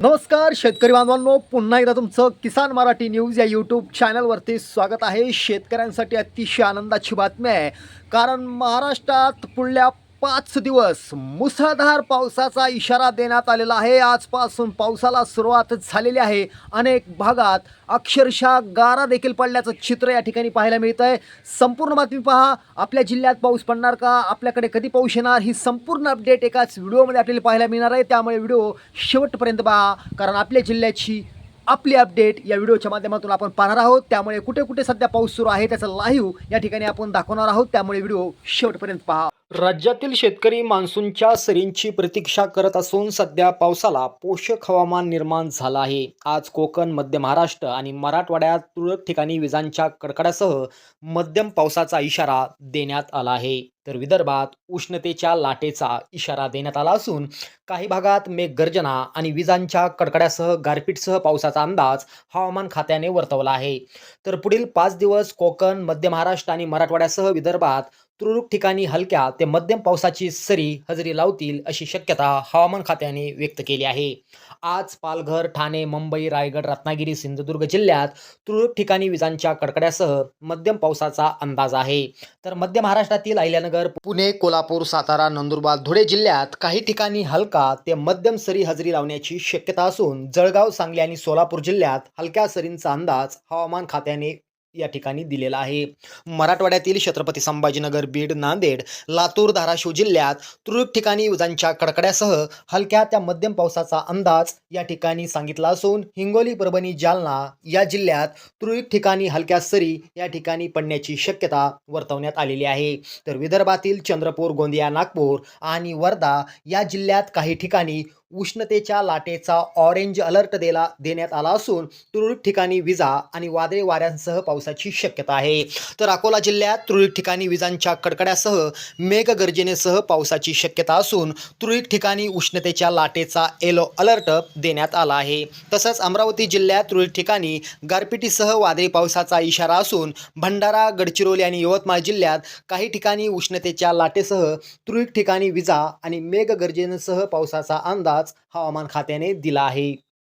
नमस्कार शेतकरी बांधवांनो, पुन्हा एकदा तुमचं किसान मराठी न्यूज या यूट्यूब चॅनलवरती स्वागत आहे. शेतकऱ्यांसाठी अतिशय आनंदाची बातमी आहे, कारण महाराष्ट्रात पुढल्या 5 दिवस मुसळधार पावसाचा इशारा देण्यात आलेला आहे. आजपासून पावसाला सुरुवात झालेली आहे. अनेक भागात अक्षरशः गारा देखील पडल्याचं चित्र या ठिकाणी पाहायला मिळतं आहे. संपूर्ण बातमी पहा. आपल्या जिल्ह्यात पाऊस पडणार का, आपल्याकडे कधी पाऊस येणार, ही संपूर्ण अपडेट एकाच व्हिडिओमध्ये आपल्याला पाहायला मिळणार आहे. त्यामुळे व्हिडिओ शेवटपर्यंत पहा, कारण आपल्या जिल्ह्याची आपली अपडेट या व्हिडिओच्या माध्यमातून आपण पाहणार आहोत. त्यामुळे कुठे कुठे सध्या पाऊस सुरू आहे त्याचं लाईव्ह या ठिकाणी आपण दाखवणार आहोत. त्यामुळे व्हिडिओ शेवटपर्यंत पहा. राज्यातील शेतकरी मान्सूनच्या सरींची प्रतीक्षा करत असून सध्या पावसाला पोषक हवामान निर्माण झालं आहे. आज कोकण, मध्य महाराष्ट्र आणि मराठवाड्यात तुरळक ठिकाणी विजांच्या कडकडासह मध्यम पावसाचा इशारा देण्यात आला आहे. तर विदर्भात उष्णतेच्या लाटेचा इशारा देण्यात आला असून काही भागात मेघगर्जना आणि विजांच्या कडकड्यासह गारपीटसह पावसाचा अंदाज हवामान खात्याने वर्तवला आहे. तर पुढील 5 दिवस कोकण, मध्य महाराष्ट्र आणि मराठवाड्यासह विदर्भात तुरळक ठिकाणी हलक्या ते मध्यम पावसाची सरी हजेरी लावतील अशी शक्यता हवामान खात्याने व्यक्त केली आहे. आज पालघर, ठाणे, मुंबई, रायगड, रत्नागिरी, सिंधुदुर्ग जिल्ह्यात तुरळक ठिकाणी विजांच्या कडकड्यासह मध्यम पावसाचा अंदाज आहे. तर मध्य महाराष्ट्रातील अहिल्यानगर, पुणे, कोल्हापूर, सातारा, नंदुरबार, धुळे जिल्ह्यात काही ठिकाणी हलका ते मध्यम सरी हजेरी लावण्याची शक्यता असून जळगाव, सांगली आणि सोलापूर जिल्ह्यात हलक्या सरींचा अंदाज हवामान खात्याने या ठिकाणी दिलेला आहे. मराठवाड्यातील छत्रपती संभाजीनगर, बीड, नांदेड, लातूर, धाराशिव जिल्ह्यात तुरळक ठिकाणी विजांच्या कडकड्यासह हलक्या त्या मध्यम पावसाचा अंदाज या ठिकाणी सांगितला असून हिंगोली, परभणी, जालना या जिल्ह्यात तुरळक ठिकाणी हलक्या सरी या ठिकाणी पडण्याची शक्यता वर्तवण्यात आलेली आहे. तर विदर्भातील चंद्रपूर, गोंदिया, नागपूर आणि वर्धा या जिल्ह्यात काही ठिकाणी उष्णतेच्या लाटेचा ऑरेंज अलर्ट देण्यात आला असून तुरळक ठिकाणी विजा आणि वादळी वाऱ्यांसह पावसाची शक्यता आहे. तर अकोला जिल्ह्यात तुरळक ठिकाणी विजांच्या कडकड्यासह मेघगर्जनेसह पावसाची शक्यता असून तुरळक ठिकाणी उष्णतेच्या लाटेचा येलो अलर्ट देण्यात आला आहे. तसंच अमरावती जिल्ह्यात तुरळक ठिकाणी गारपिटीसह वादळी पावसाचा इशारा असून भंडारा, गडचिरोली आणि यवतमाळ जिल्ह्यात काही ठिकाणी उष्णतेच्या लाटेसह तुरळक ठिकाणी विजा आणि मेघगर्जनेसह पावसाचा अंदाज हवामान खात्याने दिला आहे.